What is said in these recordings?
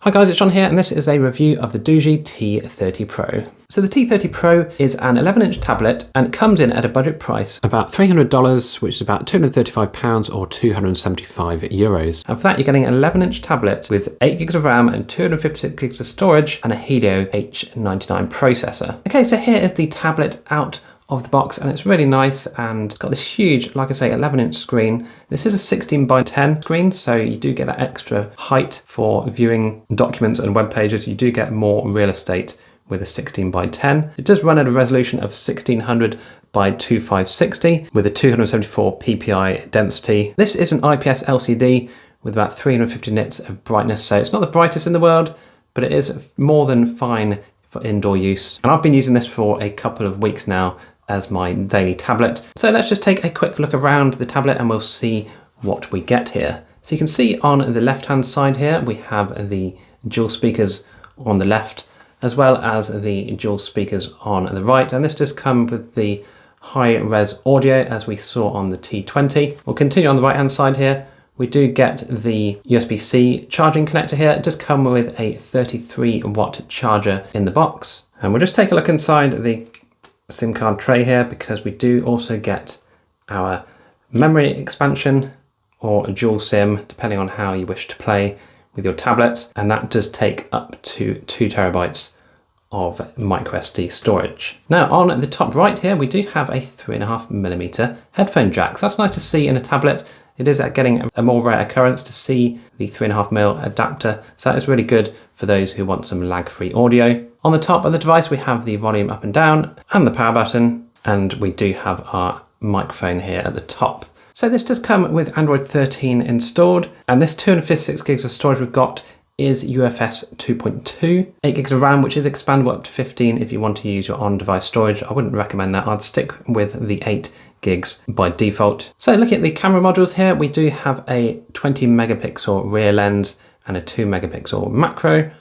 Hi guys, it's John here, and this is a review of the Doogee T30 Pro. So the T30 Pro is an 11-inch tablet, and it comes in at a budget price of about $300, which is about £235 or 275 euros. And for that, you're getting an 11-inch tablet with 8 gigs of RAM and 256 gigs of storage and a Helio G99 processor. Okay, so here is the tablet out of the box, and it's really nice, and it's got this huge, like I say, 11-inch screen. This is a 16 by 10 screen, so you do get that extra height for viewing documents and web pages. You do get more real estate with a 16 by 10. It does run at a resolution of 1600 by 2560 with a 274 ppi density. This is an IPS LCD with about 350 nits of brightness, so it's not the brightest in the world, but it is more than fine for indoor use. And I've been using this for a couple of weeks now as my daily tablet. So let's just take a quick look around the tablet and we'll see what we get here. So you can see on the left-hand side here, we have the dual speakers on the left, as well as the dual speakers on the right. And this does come with the high-res audio, as we saw on the T20. We'll continue on the right-hand side here. We do get the USB-C charging connector here. It does come with a 33-watt charger in the box. And we'll just take a look inside the SIM card tray here, because we do also get our memory expansion or a dual SIM, depending on how you wish to play with your tablet. And that does take up to 2 terabytes of microSD storage. Now on the top right here, we do have a 3.5mm headphone jack. So that's nice to see in a tablet. It is getting a more rare occurrence to see the 3.5mm adapter. So that is really good for those who want some lag-free audio. On the top of the device, we have the volume up and down and the power button, and we do have our microphone here at the top. So this does come with Android 13 installed, and this 256 gigs of storage we've got is UFS 2.2, 8 gigs of RAM, which is expandable up to 15 if you want to use your on-device storage. I wouldn't recommend that. I'd stick with the 8 gigs by default. So looking at the camera modules here, we do have a 20 megapixel rear lens and a 2 megapixel macro,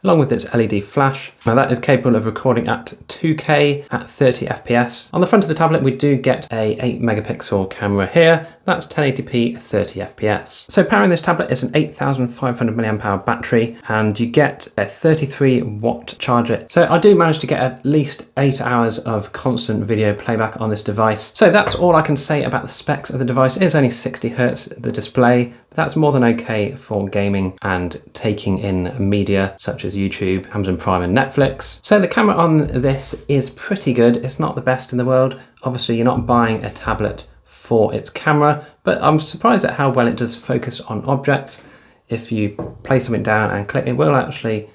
along with its LED flash. Now that is capable of recording at 2K at 30 FPS. On the front of the tablet, we do get a 8 megapixel camera here. That's 1080p 30 FPS. So powering this tablet is an 8500 mAh battery, and you get a 33-watt charger. So I do manage to get at least 8 hours of constant video playback on this device. So that's all I can say about the specs of the device. It is only 60 Hertz, the display, but that's more than okay for gaming and taking in media such as YouTube, Amazon Prime and Netflix. So the camera on this is pretty good. It's not the best in the world. Obviously you're not buying a tablet for its camera, but I'm surprised at how well it does focus on objects. If you place something down and click, it will actually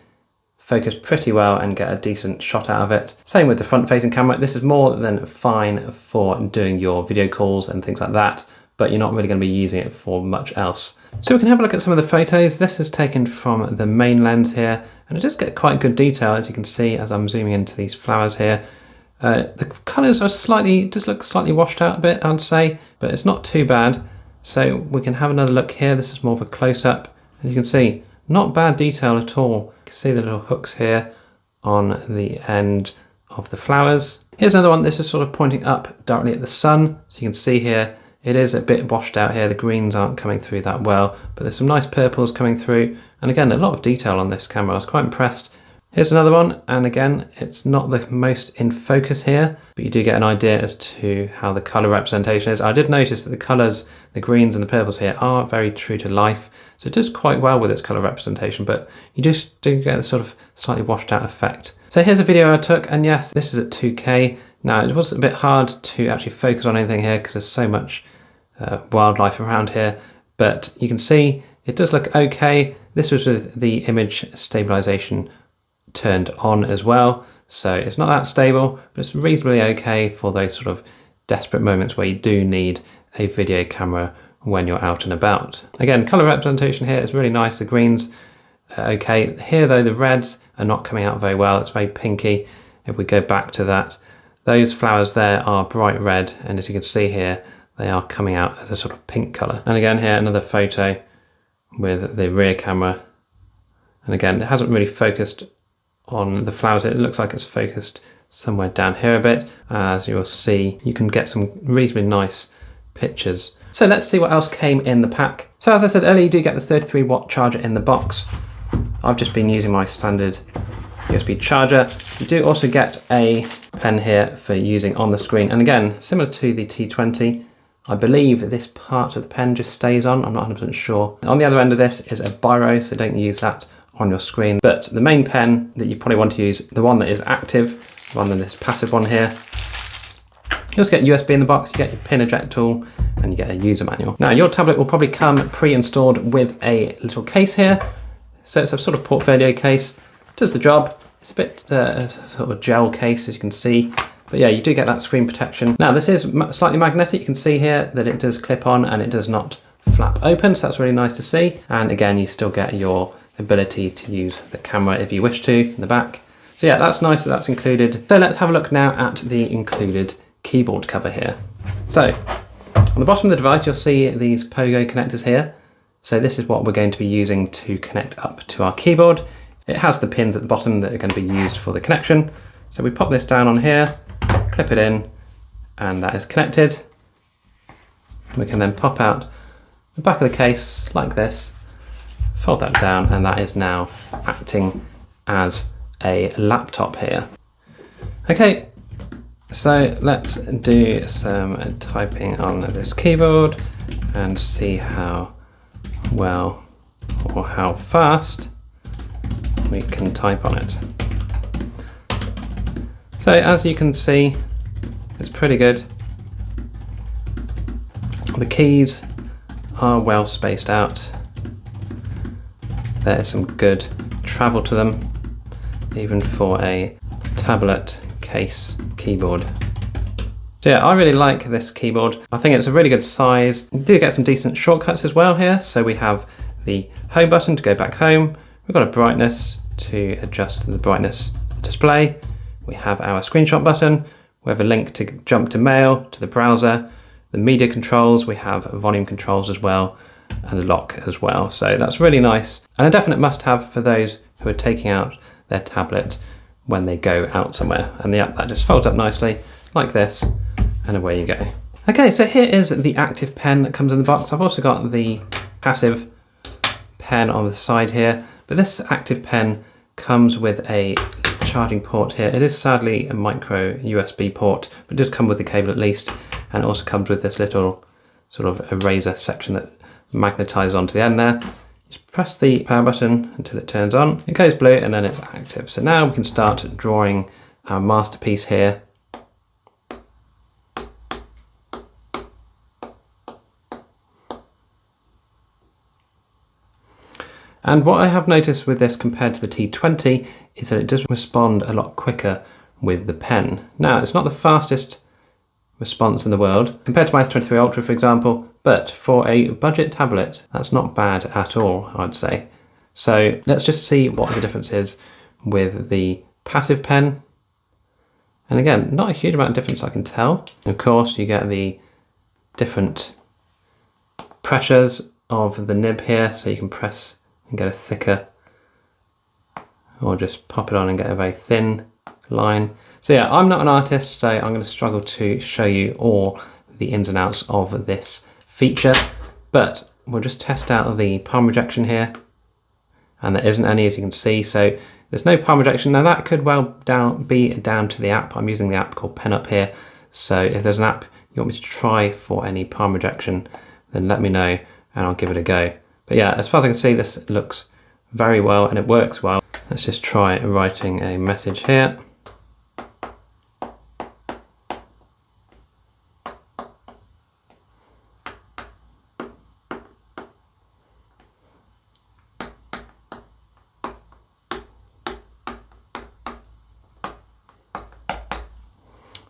focus pretty well and get a decent shot out of it. Same with the front-facing camera. This is more than fine for doing your video calls and things like that, but you're not really going to be using it for much else. So we can have a look at some of the photos. This is taken from the main lens here, and it does get quite good detail, as you can see as I'm zooming into these flowers here. The colours are just look slightly washed out a bit, I'd say, but it's not too bad. So we can have another look here. This is more of a close-up. As you can see, not bad detail at all. You can see the little hooks here on the end of the flowers. Here's another one. This is sort of pointing up directly at the sun. So you can see here, it is a bit washed out here. The greens aren't coming through that well, but there's some nice purples coming through. And again, a lot of detail on this camera. I was quite impressed. Here's another one, and again, it's not the most in focus here, but you do get an idea as to how the color representation is. I did notice that the colors, the greens and the purples here, are very true to life, so it does quite well with its color representation, but you just do get a sort of slightly washed out effect. So here's a video I took, and yes, this is at 2K. Now, it was a bit hard to actually focus on anything here because there's so much wildlife around here, but you can see it does look okay. This was with the image stabilization turned on as well, so it's not that stable, but it's reasonably okay for those sort of desperate moments where you do need a video camera when you're out and about. Again, color representation here is really nice. The greens are okay. Here though, the reds are not coming out very well. It's very pinky. If we go back to that, those flowers there are bright red, and as you can see here, they are coming out as a sort of pink color. And again here, another photo with the rear camera, and again, it hasn't really focused on the flowers. It looks like it's focused somewhere down here a bit. As you'll see, you can get some reasonably nice pictures. So let's see what else came in the pack. So as I said earlier, you do get the 33-watt charger in the box. I've just been using my standard USB charger. You do also get a pen here for using on the screen. And again, similar to the T20, I believe this part of the pen just stays on. I'm not 100% sure. On the other end of this is a biro, so don't use that on your screen. But the main pen that you probably want to use, the one that is active, rather than this passive one here. You also get USB in the box, you get your pin eject tool, and you get a user manual. Now, your tablet will probably come pre-installed with a little case here. So it's a sort of portfolio case. Does the job. It's a bit sort of a gel case, as you can see. But yeah, you do get that screen protection. Now, this is slightly magnetic. You can see here that it does clip on and it does not flap open. So that's really nice to see. And again, you still get your ability to use the camera if you wish to in the back. So yeah, that's nice that that's included. So let's have a look now at the included keyboard cover here. So on the bottom of the device, you'll see these pogo connectors here. So this is what we're going to be using to connect up to our keyboard. It has the pins at the bottom that are going to be used for the connection. So we pop this down on here, clip it in, and that is connected. We can then pop out the back of the case like this, fold that down, and that is now acting as a laptop here. Okay, so let's do some typing on this keyboard and see how well or how fast we can type on it. So as you can see, it's pretty good. The keys are well spaced out. There's some good travel to them, even for a tablet case keyboard. So yeah, I really like this keyboard. I think it's a really good size. You do get some decent shortcuts as well here. So we have the home button to go back home. We've got a brightness to adjust the brightness display. We have our screenshot button. We have a link to jump to mail, to the browser. The media controls, we have volume controls as well, and a lock as well. So that's really nice. And a definite must-have for those who are taking out their tablet when they go out somewhere. And that just folds up nicely, like this, and away you go. Okay, so here is the active pen that comes in the box. I've also got the passive pen on the side here, but this active pen comes with a charging port here. It is sadly a micro USB port, but it does come with the cable at least, and it also comes with this little sort of eraser section that magnetizes onto the end there. Just press the power button until it turns on. It goes blue and then it's active. So now we can start drawing our masterpiece here. And what I have noticed with this compared to the T20 is that it does respond a lot quicker with the pen. Now, it's not the fastest response in the world compared to my S23 Ultra, for example, but for a budget tablet, that's not bad at all, I'd say. So let's just see what the difference is with the passive pen. And again, not a huge amount of difference I can tell. And of course, you get the different pressures of the nib here, so you can press and get a thicker, or just pop it on and get a very thin line. So yeah, I'm not an artist, so I'm going to struggle to show you all the ins and outs of this feature, but we'll just test out the palm rejection here, and there isn't any, as you can see. So there's no palm rejection. Now that could well be down to the app. I'm using the app called Pen Up here, so if there's an app you want me to try for any palm rejection, then let me know and I'll give it a go. But yeah, as far as I can see, this looks very well and it works well. Let's just try writing a message here.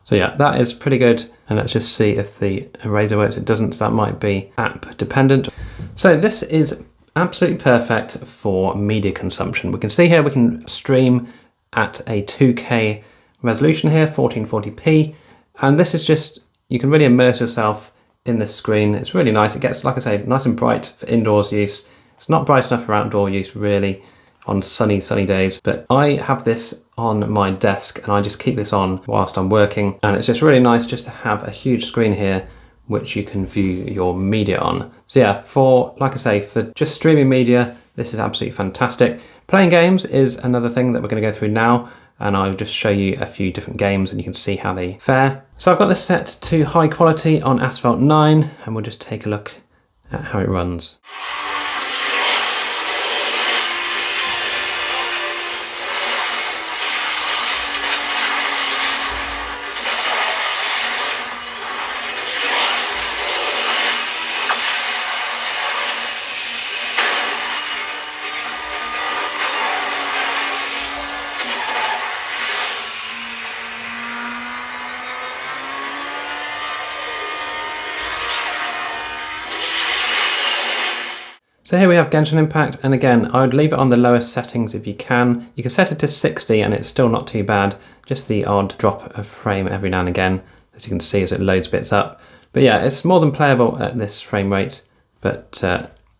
So yeah, that is pretty good. And let's just see if the eraser works. It doesn't, so that might be app dependent. So this is absolutely perfect for media consumption. We can see here we can stream at a 2K resolution here, 1440p. And this is just, you can really immerse yourself in the screen. It's really nice. It gets, like I say, nice and bright for indoors use. It's not bright enough for outdoor use really on sunny days, but I have this on my desk and I just keep this on whilst I'm working. And it's just really nice just to have a huge screen here which you can view your media on. So yeah, for, like I say, for just streaming media This is absolutely fantastic. Playing games is another thing that we're going to go through now, and I'll just show you a few different games and you can see how they fare. So I've got this set to high quality on Asphalt 9, and we'll just take a look at how it runs. So here we have Genshin Impact, and again, I would leave it on the lowest settings if you can. You can set it to 60 and it's still not too bad, just the odd drop of frame every now and again, as you can see as it loads bits up. But yeah, it's more than playable at this frame rate, but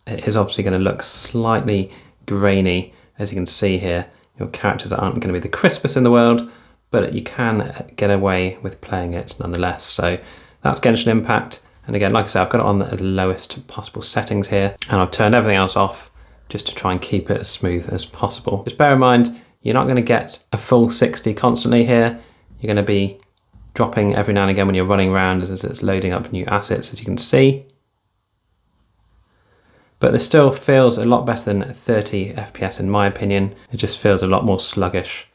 it is obviously going to look slightly grainy, as you can see here. Your characters aren't going to be the crispest in the world, but you can get away with playing it nonetheless. So that's Genshin Impact. And again, like I said, I've got it on the lowest possible settings here, and I've turned everything else off just to try and keep it as smooth as possible. Just bear in mind, you're not going to get a full 60 constantly here. You're going to be dropping every now and again when you're running around as it's loading up new assets, as you can see. But this still feels a lot better than 30 FPS in my opinion. It just feels a lot more sluggish.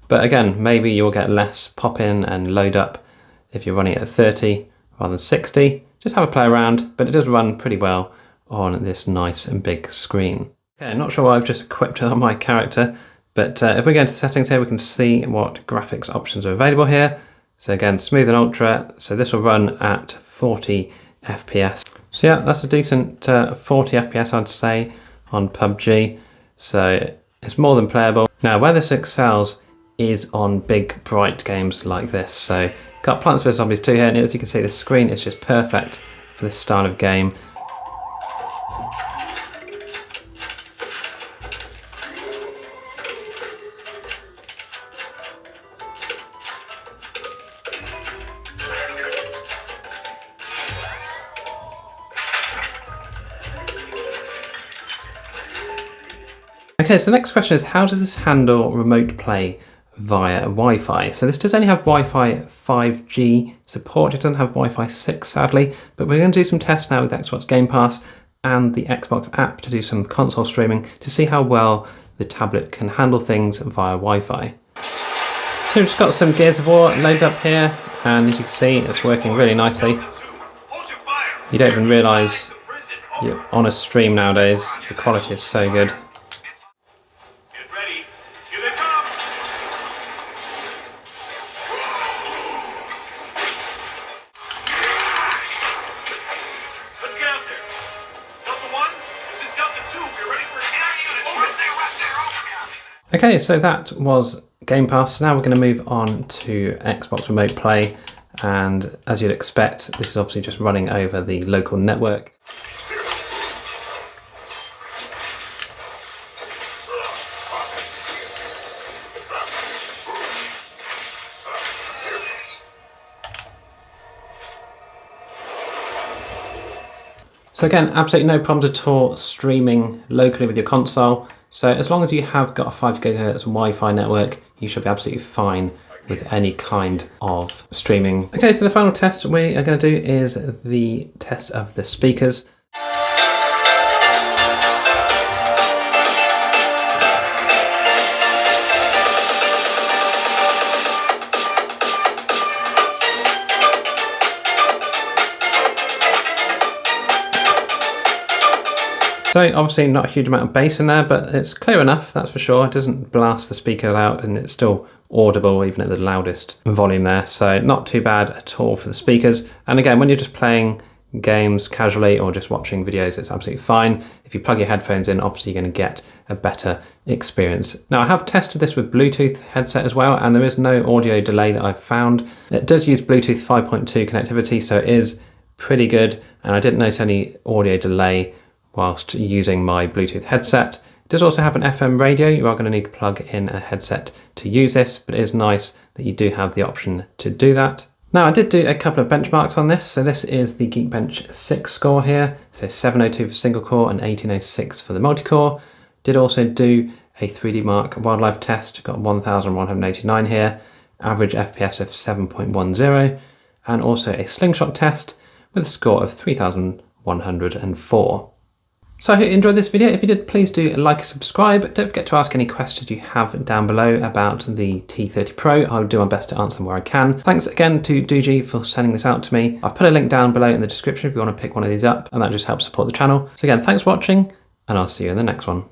But again, maybe you'll get less pop in and load up if you're running it at 30 rather than 60. Just have a play around, but it does run pretty well on this nice and big screen. Okay, not sure what I've just equipped on my character, but if we go into settings here, we can see what graphics options are available here. So again, smooth and ultra, so this will run at 40 FPS. So yeah, that's a decent 40 FPS I'd say on PUBG, so it's more than playable. Now where this excels is on big bright games like this. So got Plants vs Zombies 2 here, and as you can see, the screen is just perfect for this style of game. Okay, so the next question is, how does this handle remote play via Wi-Fi? So this does only have Wi-Fi 5G support. It doesn't have Wi-Fi 6 sadly, but we're going to do some tests now with Xbox Game Pass and the Xbox app to do some console streaming to see how well the tablet can handle things via Wi-Fi. So we've just got some Gears of War loaded up here, and as you can see, it's working really nicely. You don't even realise you're on a stream nowadays. The quality is so good. Okay, so that was Game Pass. Now we're going to move on to Xbox Remote Play, and as you'd expect, this is obviously just running over the local network. So again, absolutely no problems at all streaming locally with your console. So as long as you have got a 5 GHz Wi-Fi network, you should be absolutely fine with any kind of streaming. Okay, so the final test we are going to do is the test of the speakers. So obviously not a huge amount of bass in there, but it's clear enough, that's for sure. It doesn't blast the speaker out, and it's still audible even at the loudest volume there. So not too bad at all for the speakers. And again, when you're just playing games casually or just watching videos, it's absolutely fine. If you plug your headphones in, obviously you're going to get a better experience. Now I have tested this with Bluetooth headset as well, and there is no audio delay that I've found. It does use Bluetooth 5.2 connectivity, so it is pretty good, and I didn't notice any audio delay whilst using my Bluetooth headset. It does also have an FM radio. You are going to need to plug in a headset to use this, but it is nice that you do have the option to do that. Now I did do a couple of benchmarks on this. So this is the Geekbench 6 score here. So 702 for single core and 1806 for the multi-core. Did also do a 3D Mark wildlife test, got 1189 here, average FPS of 7.10, and also a slingshot test with a score of 3104. So I hope you enjoyed this video. If you did, please do like and subscribe. Don't forget to ask any questions you have down below about the T30 Pro. I'll do my best to answer them where I can. Thanks again to Doogee for sending this out to me. I've put a link down below in the description if you want to pick one of these up, and that just helps support the channel. So again, thanks for watching, and I'll see you in the next one.